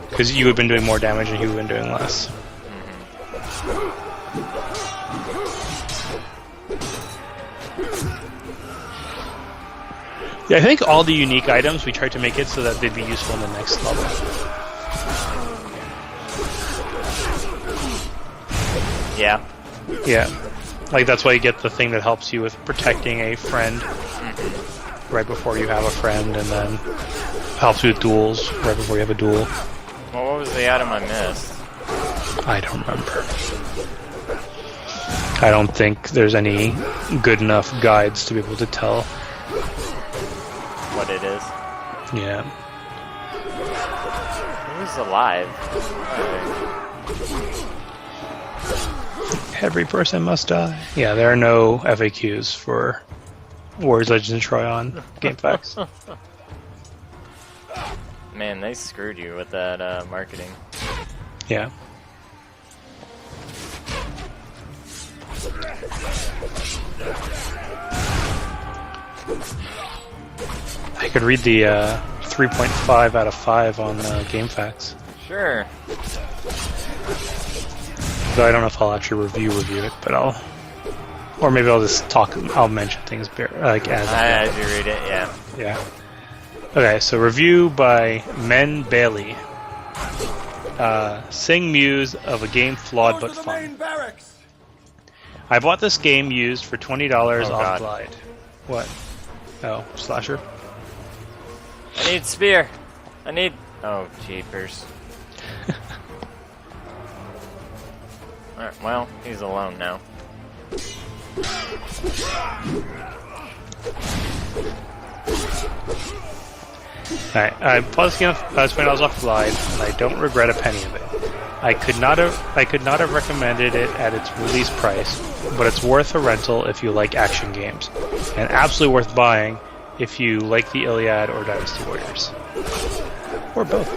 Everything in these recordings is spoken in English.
because you have been doing more damage and he would have been doing less. Yeah, I think all the unique items, we tried to make it so that they'd be useful in the next level. Yeah. Yeah. Like, that's why you get the thing that helps you with protecting a friend right before you have a friend, and then helps you with duels right before you have a duel. Well, what was the item I missed? I don't remember. I don't think there's any good enough guides to be able to tell. What it is? Yeah. Who's alive? Every person must die. Yeah, there are no FAQs for Warriors Legends and Troy on GameFAQs. Man, they screwed you with that marketing. Yeah. I could read the 3.5 out of 5 on GameFAQs. Sure. Though I don't know if I'll actually review it, but I'll... Or maybe I'll just talk, I'll mention things like as you read it, yeah. Yeah. Okay, so review by Men Bailey. Sing Muse of a game flawed but fun. I bought this game used for $20 off Glide. What? Oh, slasher? I need spear. I need... Oh, jeepers. Alright, well, he's alone now. Alright, I bought this game $20 off Glide, and I don't regret a penny of it. I could not have recommended it at its release price, but it's worth a rental if you like action games, and absolutely worth buying if you like the Iliad or Dynasty Warriors. Or both.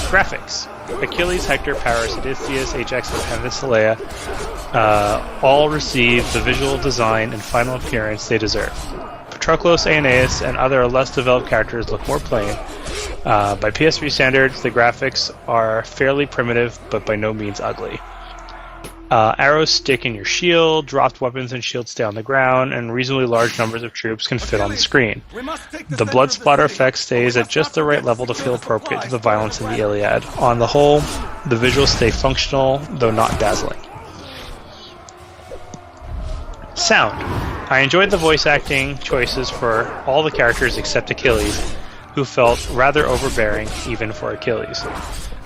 Graphics. Achilles, Hector, Paris, Odysseus, Ajax, and Penthesilea all received the visual design and final appearance they deserve. Patroclus, Aeneas, and other less developed characters look more plain. By PS3 standards, the graphics are fairly primitive, but by no means ugly. Arrows stick in your shield, dropped weapons and shields stay on the ground, and reasonably large numbers of troops can fit on the screen. The blood splatter effect stays at just the right level to feel appropriate to the violence in the Iliad. On the whole, the visuals stay functional, though not dazzling. Sound. I enjoyed the voice acting choices for all the characters except Achilles, who felt rather overbearing even for Achilles.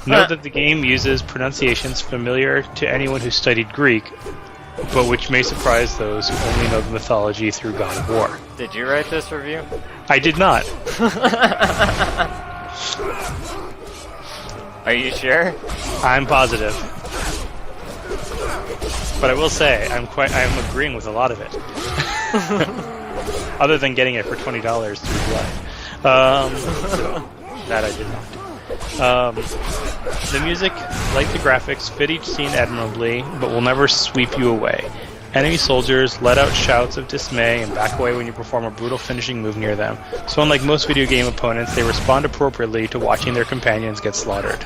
Note that the game uses pronunciations familiar to anyone who studied Greek, but which may surprise those who only know the mythology through God of War. Did you write this review? I did not. Are you sure? I'm positive. But I will say, I'm agreeing with a lot of it. Other than getting it for $20 through Glide. So, that I did not. The music, like the graphics, fit each scene admirably, but will never sweep you away. Enemy soldiers let out shouts of dismay and back away when you perform a brutal finishing move near them. So unlike most video game opponents, they respond appropriately to watching their companions get slaughtered.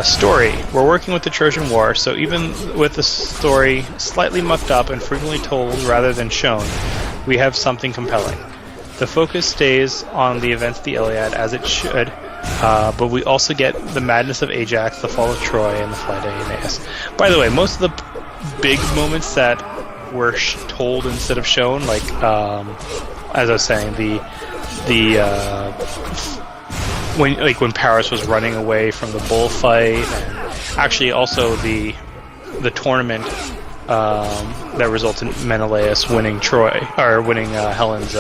Story. We're working with the Trojan War, so even with the story slightly mucked up and frequently told rather than shown, we have something compelling. The focus stays on the events of the Iliad as it should, but we also get the madness of Ajax, the fall of Troy, and the flight of Aeneas. By the way, most of the big moments that were told instead of shown, like as I was saying, when Paris was running away from the bullfight, and actually also the tournament that results in Menelaus winning Troy, or winning Helen's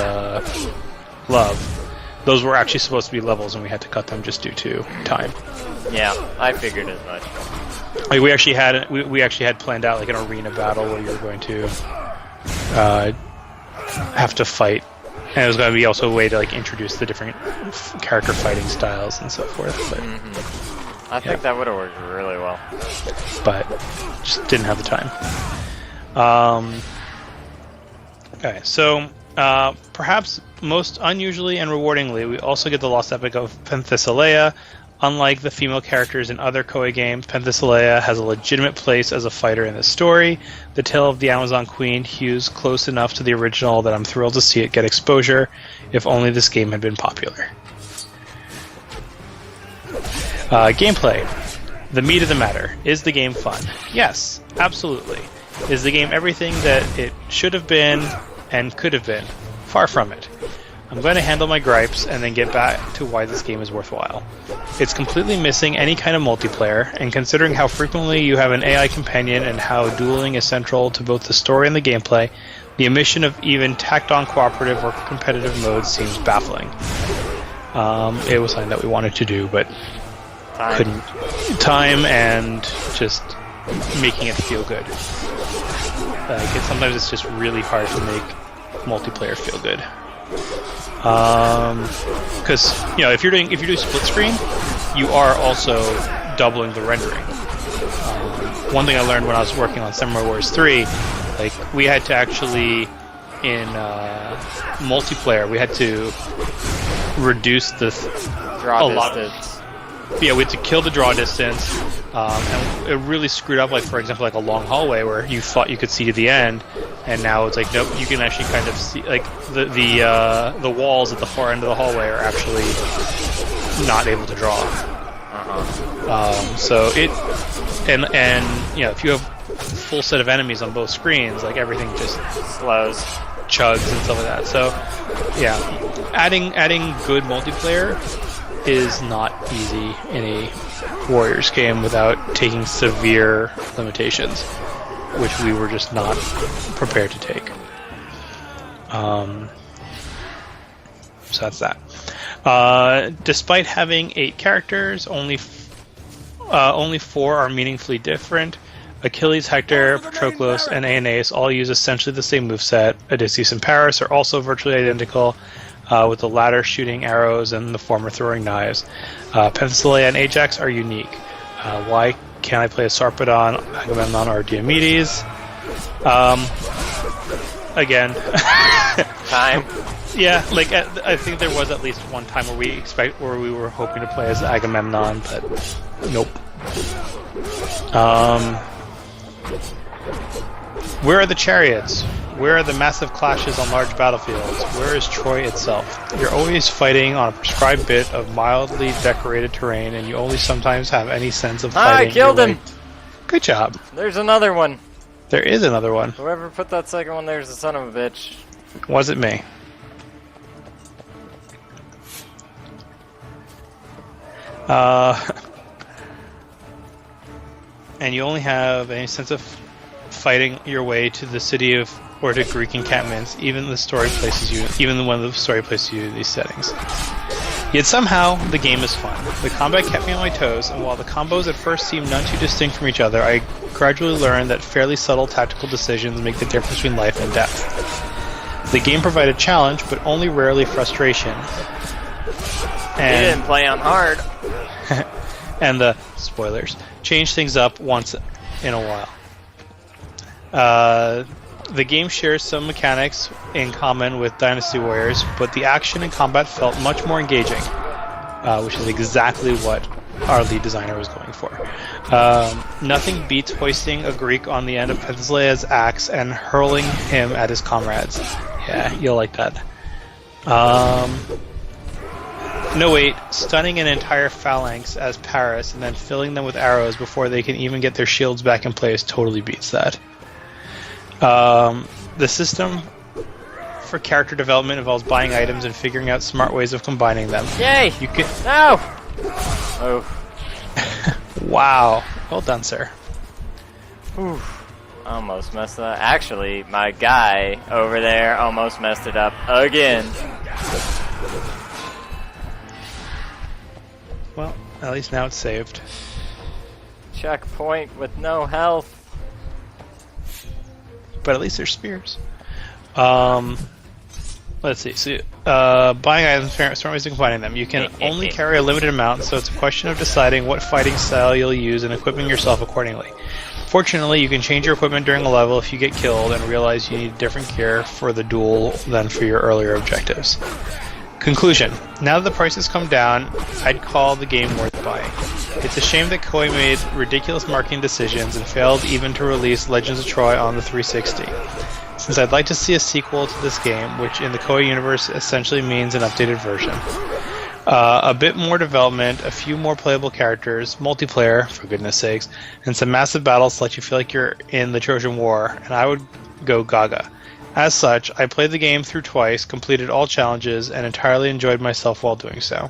love. Those were actually supposed to be levels, and we had to cut them just due to time. Yeah, I figured as much. Like we actually had planned out like an arena battle where you were going to have to fight, and it was going to be also a way to like introduce the different character fighting styles and so forth. But I think that would have worked really well, but just didn't have the time. Okay, so Perhaps most unusually and rewardingly, we also get the lost epic of Penthesilea. Unlike the female characters in other Koei games, Penthesilea has a legitimate place as a fighter in this story. The tale of the Amazon Queen hews close enough to the original that I'm thrilled to see it get exposure, if only this game had been popular. Gameplay. The meat of the matter. Is the game fun? Yes, absolutely. Is the game everything that it should have been and could have been? Far from it. I'm going to handle my gripes and then get back to why this game is worthwhile. It's completely missing any kind of multiplayer, and considering how frequently you have an AI companion and how dueling is central to both the story and the gameplay, the omission of even tacked-on cooperative or competitive modes seems baffling. It was something that we wanted to do, but couldn't. Time and just making it feel good. Sometimes it's just really hard to make multiplayer feel good. Because if you're doing split screen, you are also doubling the rendering. One thing I learned when I was working on Samurai Warriors 3, like we had to actually in multiplayer we had to reduce the draw distance. Yeah, we had to kill the draw distance, and it really screwed up. Like for example, like a long hallway where you thought you could see to the end, and now it's like nope, you can actually kind of see like the walls at the far end of the hallway are actually not able to draw. So it and if you have a full set of enemies on both screens, like everything just slows, chugs and stuff like that. So yeah, adding good multiplayer is not easy in a Warriors game without taking severe limitations, which we were just not prepared to take. So that's that. Despite having 8 characters, only 4 are meaningfully different. Achilles, Hector, Patroclus, and Aeneas all use essentially the same moveset. Odysseus and Paris are also virtually identical, with the latter shooting arrows and the former throwing knives. Penthesilea and Ajax are unique. Why can't I play a Sarpedon, Agamemnon, or Diomedes? Again. Time. Yeah, like I think there was at least one time where we were hoping to play as Agamemnon, but nope. Where are the chariots? Where are the massive clashes on large battlefields? Where is Troy itself? You're always fighting on a prescribed bit of mildly decorated terrain, and you only sometimes have any sense of fighting. I killed him! Good job. There's another one. There is another one. Whoever put that second one there's a son of a bitch. Was it me? And you only have any sense of fighting your way to the city of or to Greek encampments, even when the story places you in these settings. Yet somehow the game is fun. The combat kept me on my toes, and while the combos at first seemed none too distinct from each other, I gradually learned that fairly subtle tactical decisions make the difference between life and death. The game provided challenge, but only rarely frustration. And you didn't play on hard. and the spoilers change things up once in a while. The game shares some mechanics in common with Dynasty Warriors, but the action and combat felt much more engaging, which is exactly what our lead designer was going for. Nothing beats hoisting a Greek on the end of Penthesilea's axe and hurling him at his comrades. Yeah, you'll like that. No wait, stunning an entire phalanx as Paris and then filling them with arrows before they can even get their shields back in place totally beats that. The system for character development involves buying items and figuring out smart ways of combining them. Yay! You can. No! Oh. Wow. Well done, sir. Whew. Almost messed up. Actually, my guy over there almost messed it up again. Well, at least now it's saved. Checkpoint with no health. But at least there's spears. Let's see. So, buying items, smart ways of combining them. You can only carry a limited amount, so it's a question of deciding what fighting style you'll use and equipping yourself accordingly. Fortunately, you can change your equipment during a level if you get killed and realize you need different gear for the duel than for your earlier objectives. Conclusion. Now that the prices come down, I'd call the game worth buying. It's a shame that Koei made ridiculous marketing decisions and failed even to release Legends of Troy on the 360. Since I'd like to see a sequel to this game, which in the Koei universe essentially means an updated version. A bit more development, a few more playable characters, multiplayer, for goodness sakes, and some massive battles to let you feel like you're in the Trojan War, and I would go gaga. As such, I played the game through twice, completed all challenges, and entirely enjoyed myself while doing so.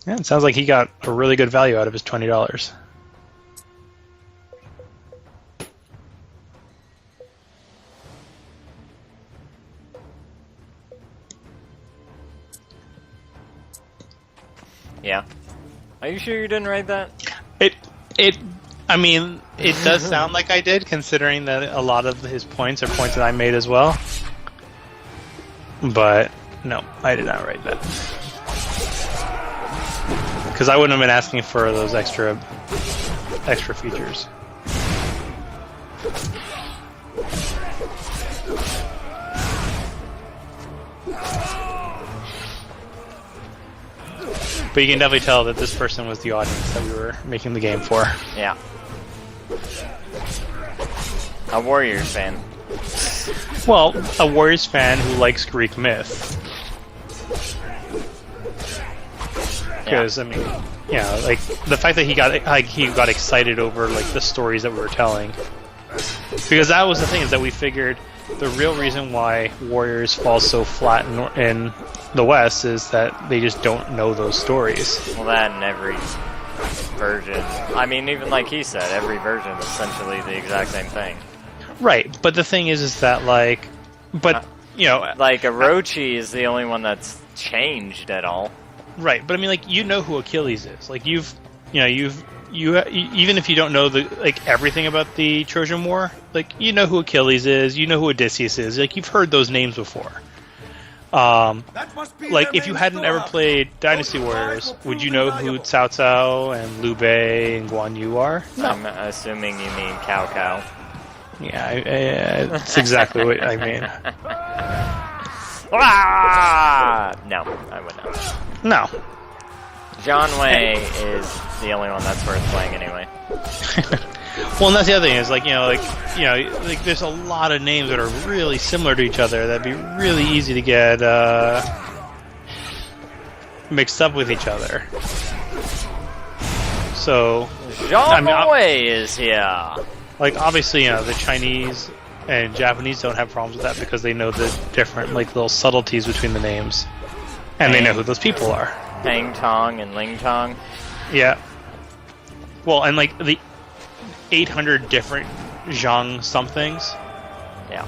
Yeah, it sounds like he got a really good value out of his $20. Yeah. Are you sure you didn't write that? I mean, it does sound like I did, considering that a lot of his points are points that I made as well. But, no, I did not write that. Because I wouldn't have been asking for those extra features. But you can definitely tell that this person was the audience that we were making the game for. Yeah. A Warriors fan. Well, a Warriors fan who likes Greek myth. Because, I mean, you know, like, the fact that he got excited over, like, the stories that we were telling. Because that was the thing, is that we figured the real reason why Warriors fall so flat in the West is that they just don't know those stories. Well, that in every version. I mean, even like he said, every version is essentially the exact same thing. Right, but the thing is that, like, but, you know... Like, Orochi is the only one that's changed at all. Right, but I mean, like, you know who Achilles is. Like, you even if you don't know everything about the Trojan War, like, you know who Achilles is, you know who Odysseus is, like, you've heard those names before. Like, if you hadn't ever played Dynasty Warriors, would you know who Cao Cao and Liu Bei and Guan Yu are? No. I'm assuming you mean Cao Cao. Yeah, that's exactly what I mean. No, I would not. No. John Wei is the only one that's worth playing anyway. Well, and that's the other thing is, like, there's a lot of names that are really similar to each other that'd be really easy to get mixed up with each other. So, John Wei is here. Like, obviously, the Chinese and Japanese don't have problems with that because they know the different, like, little subtleties between the names, and they know who those people are. Pang Tong and Ling Tong. Yeah. Well, and like the 800 different Zhang somethings. Yeah.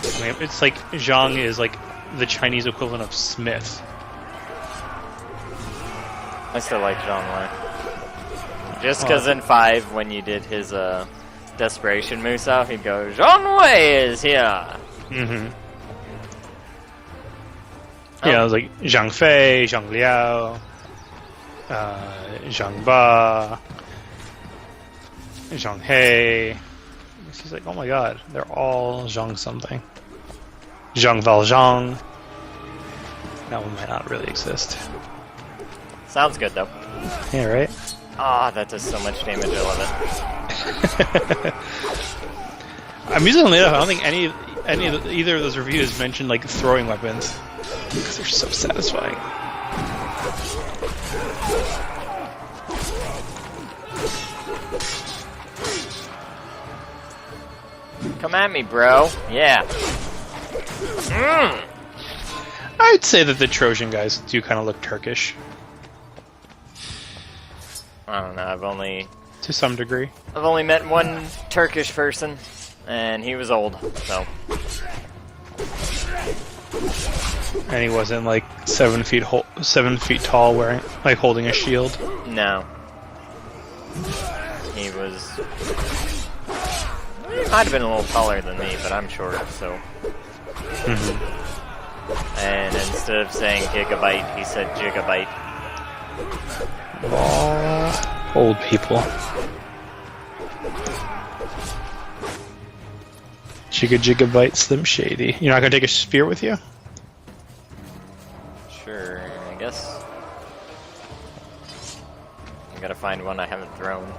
I mean, it's like Zhang is like the Chinese equivalent of Smith. I still like Zhang Wei. Just because in 5, when you did his desperation moose out, he'd go, Zhang Wei is here! Mm-hmm. Yeah, it was like Zhang Fei, Zhang Liao, Zhang Ba, Zhang He. She's like, oh my god, they're all Zhang something. Zhang Valjean. That one might not really exist. Sounds good though. Yeah, right? Ah, that does so much damage, I love it. Amusingly enough, I don't think either of those reviews mentioned like throwing weapons. Because they're so satisfying. Come at me, bro. Yeah. I'd say that the Trojan guys do kind of look Turkish. I don't know, to some degree. I've only met one Turkish person, and he was old, so... And he wasn't like 7 feet tall, wearing like holding a shield. No. He was. He might have been a little taller than me, but I'm short, so. Mm-hmm. And instead of saying gigabyte, he said gigabyte. Old people. Jigga Jigga Bite Slim Shady. You're not gonna take a spear with you? Sure, I guess. I gotta find one I haven't thrown.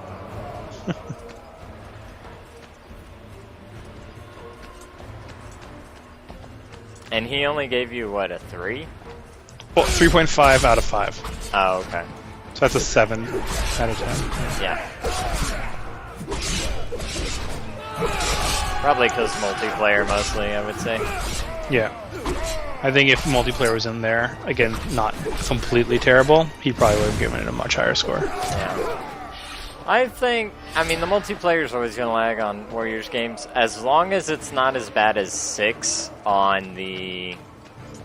And he only gave you, what, a 3? Well, 3.5 out of 5. Oh, okay. So that's a 7 out of 10. Yeah. Probably because multiplayer mostly, I would say. Yeah. I think if multiplayer was in there, again, not completely terrible, he probably would have given it a much higher score. Yeah. I mean, the multiplayer is always going to lag on Warriors games, as long as it's not as bad as 6 on the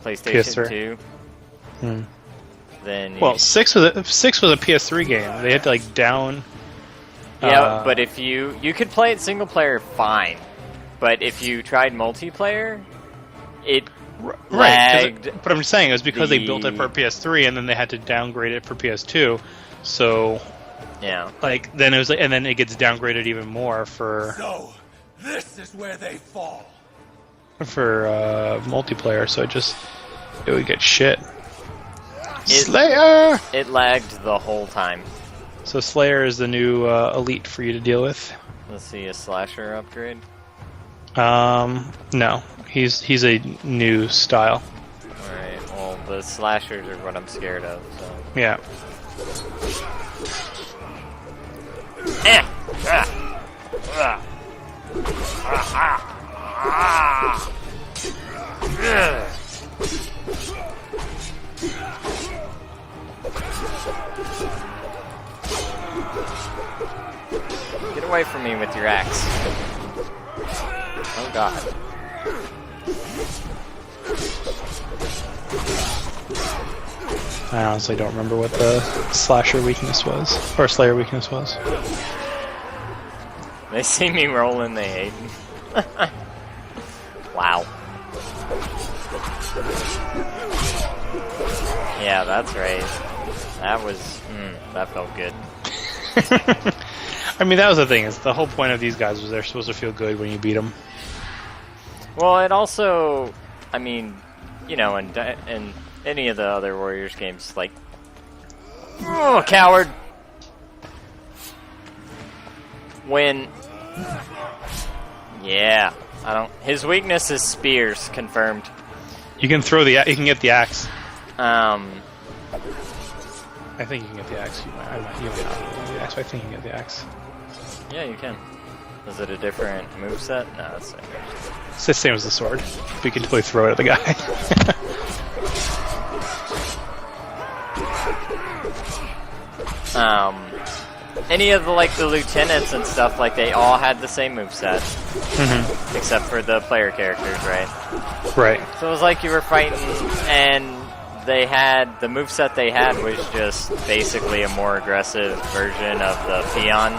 PlayStation 2. Then well, 6 was a PS3 game. They had to like down. Yeah, but if you could play it single player fine, but if you tried multiplayer, it lagged. But I'm just saying it was because they built it for PS3 and then they had to downgrade it for PS2. So yeah, like then it was, and then it gets downgraded even more for. So this is where they fall. For multiplayer, so it would get shit. Slayer! It lagged the whole time. So Slayer is the new elite for you to deal with. Let's see, a slasher upgrade? No. He's a new style. Alright, well, the slashers are what I'm scared of, so... Yeah. Get away from me with your axe. Oh god. I honestly don't remember what the slasher weakness was, or Slayer weakness was. They see me rolling, they hate me. Wow. Yeah, that's right. That was... that felt good. I mean, that was the thing. Is the whole point of these guys was they're supposed to feel good when you beat them. Well, it also... I mean, you know, in any of the other Warriors games, like... Oh, coward! When... Yeah. I don't... His weakness is spears, confirmed. You can throw you can get the axe. I think you can get the axe. You may not get the axe, but I think you can get the axe. Yeah, you can. Is it a different moveset? No, it's the same. It's the same as the sword. But you can totally throw it at the guy. Any of the lieutenants and stuff, they all had the same moveset. Except for the player characters, right? Right. So it was like you were fighting, and they had, the moveset they had was just basically a more aggressive version of the peon,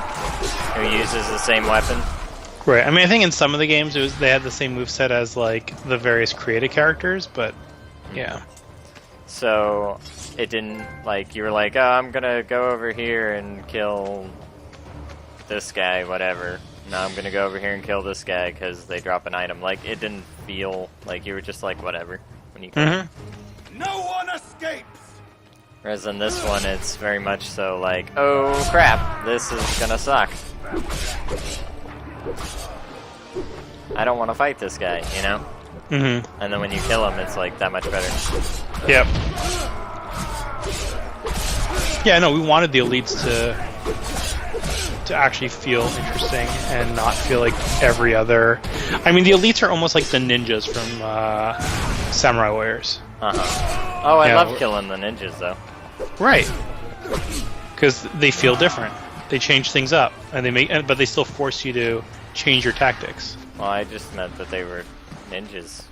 who uses the same weapon. Right. I mean, I think in some of the games they had the same moveset as, the various created characters, but, yeah. So, it didn't, you were like, oh, I'm gonna go over here and kill this guy, whatever. No, I'm gonna go over here and kill this guy because they drop an item. It didn't feel like you were just whatever when you killed. No one escapes! Whereas in this one, it's very much so oh crap, this is gonna suck. I don't want to fight this guy, you know? And then when you kill him, it's that much better. Yep. Yeah, no, we wanted the elites to actually feel interesting and not feel like every other... I mean, the elites are almost like the ninjas from Samurai Warriors. Oh, I love killing the ninjas, though. Right. Because they feel different. They change things up, and but they still force you to change your tactics. Well, I just meant that they were ninjas.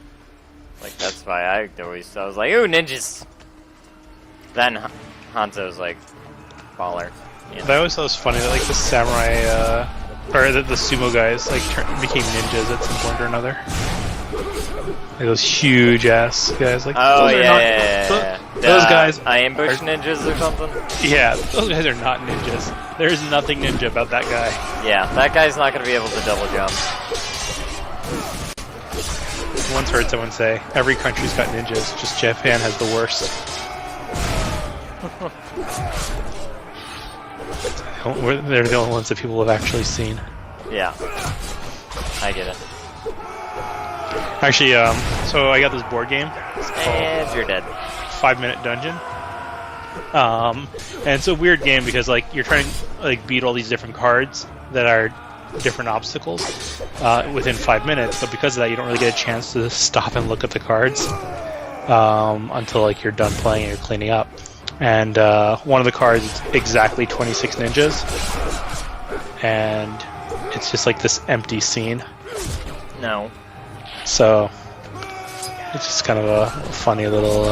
That's why I was like, ooh, ninjas! Then Hanzo's baller. You know? But I always thought it was funny that the samurai, or the sumo guys, became ninjas at some point or another. Those huge ass guys, oh those yeah. Those guys, ambush ninjas or something. Yeah, those guys are not ninjas. There's nothing ninja about that guy. Yeah, that guy's not gonna be able to double jump. once heard someone say, every country's got ninjas, just Japan has the worst. They're the only ones that people have actually seen. Yeah. I get it. Actually, so I got this board game. And you're dead. 5-Minute Dungeon. And it's a weird game because like you're trying to like beat all these different cards that are different obstacles within 5 minutes, but because of that you don't really get a chance to stop and look at the cards until like you're done playing and you're cleaning up. And one of the cards is exactly 26 ninjas, and it's just like this empty scene. No. So it's just kind of a funny little.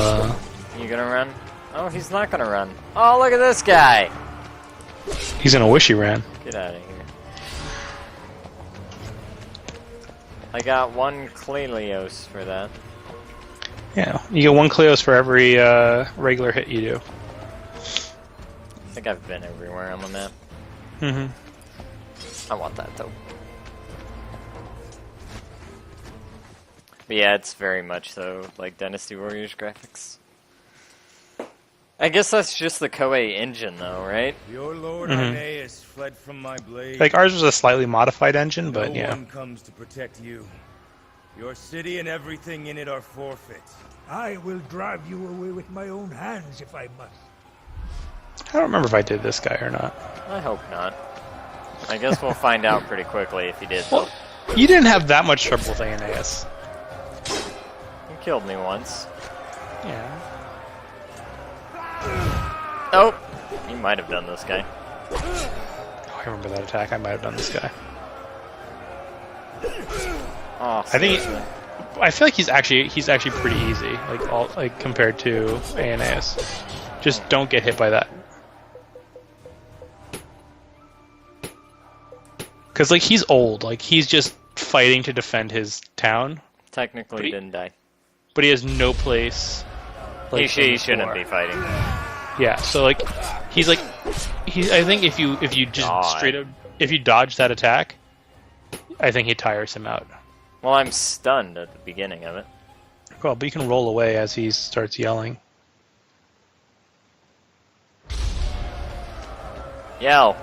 You gonna run? Oh, he's not gonna run. Oh, look at this guy! He's gonna wish he ran. Get out of here. I got 1 Clelios for that. Yeah, you get 1 Cleos for every regular hit you do. I think I've been everywhere on the map. Mm-hmm. I want that though. But yeah, it's very much so like Dynasty Warriors graphics. I guess that's just the Koei engine though, right? Your Lord Aeneas fled from my blade. Like ours was a slightly modified engine, but no yeah. one comes to protect you. Your city and everything in it are forfeit. I will drive you away with my own hands if I must. I don't remember if I did this guy or not. I hope not. I guess we'll find out pretty quickly if he did. Well, you didn't have that much trouble with Aeneas. He killed me once. Yeah. Oh! He might have done this guy. Oh, I remember that attack. I might have done this guy. Oh, I think seriously. I feel like he's actually pretty easy, like compared to Aeneas. Just don't get hit by that. Cause like he's old, like he's just fighting to defend his town. Technically he didn't die. But he has no place. Like, He shouldn't be fighting. Yeah, so like he's like I think if you just straight up if you dodge that attack, I think he tires him out. Well, I'm stunned at the beginning of it. Well, but you can roll away as he starts yelling. Yell!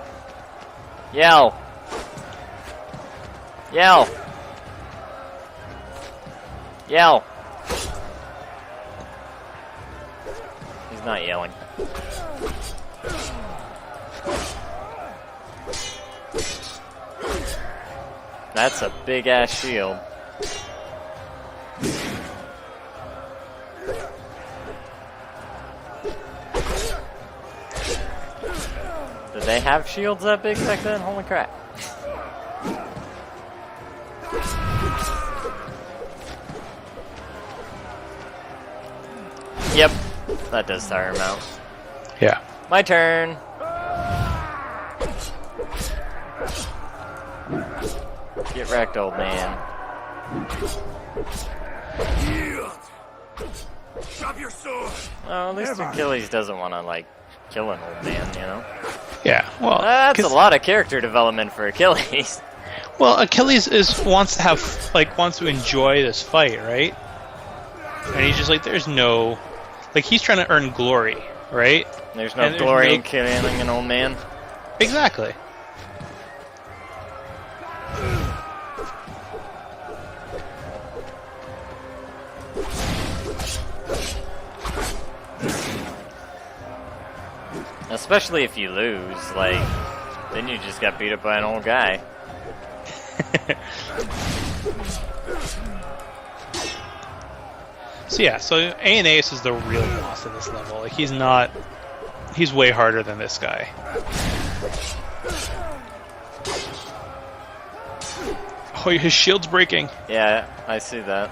Yell! Yell! Yell! He's not yelling. That's a big ass shield. Did they have shields that big back then? Holy crap. Yep, that does tire him out. Yeah. My turn. Get wrecked, old man. Drop your sword. Oh, at least Achilles doesn't want to, like, kill an old man, you know? Yeah. Well, That's a lot of character development for Achilles. Well, Achilles wants to enjoy this fight, right? And he's just like, there's no, like he's trying to earn glory, right? There's no glory in killing an old man. Exactly. Especially if you lose, like, then you just got beat up by an old guy. So yeah, so Aeneas is the real boss of this level. Like he's way harder than this guy. Oh, his shield's breaking. Yeah, I see that.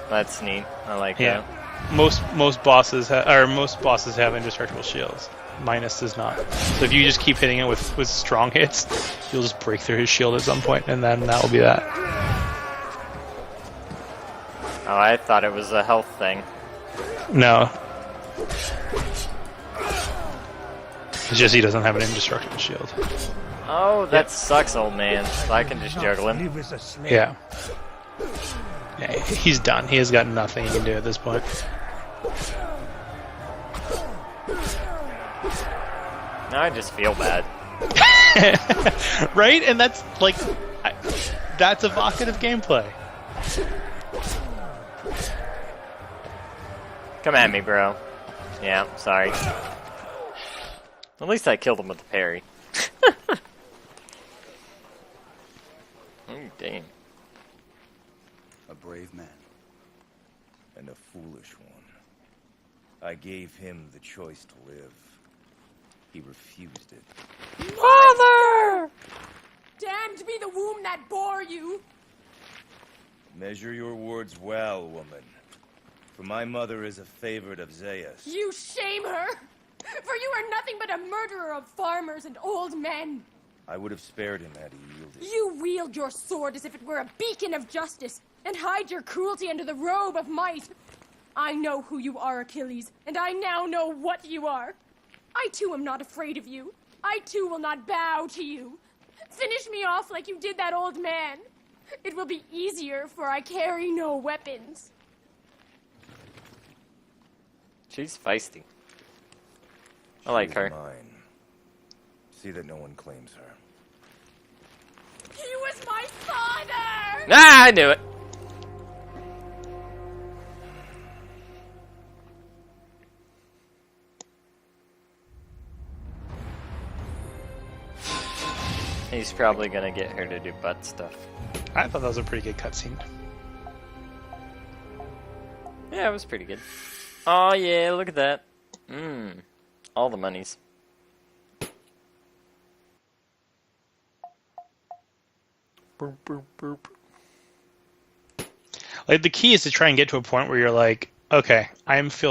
That's neat. I like that. Most bosses have indestructible shields. Minus does not. So if you just keep hitting it with strong hits, you'll just break through his shield at some point, and then that will be that. Oh, I thought it was a health thing. No. It's just he doesn't have an indestructible shield. Oh, that sucks, old man. So I can just juggle him. Leave us a slave. Yeah. Yeah, he's done. He has got nothing he can do at this point. Now I just feel bad. Right? And that's like, that's evocative gameplay. Come at me, bro. Yeah, sorry. At least I killed him with the parry. Oh, damn. A brave man. And a foolish one. I gave him the choice to live. He refused it. Father! Damned be the womb that bore you! Measure your words well, woman. For my mother is a favorite of Zeus. You shame her! For you are nothing but a murderer of farmers and old men! I would have spared him had he yielded. You wield your sword as if it were a beacon of justice, and hide your cruelty under the robe of might. I know who you are, Achilles, and I now know what you are. I too am not afraid of you. I too will not bow to you. Finish me off like you did that old man. It will be easier, for I carry no weapons. She's feisty. I like She is her. Mine. See that no one claims her. He was my father! Ah, I knew it. He's probably gonna get her to do butt stuff. I thought that was a pretty good cutscene. Yeah, it was pretty good. Oh yeah, look at that. All the monies. Boop, boop, boop. Like, the key is to try and get to a point where you're like, okay, I feel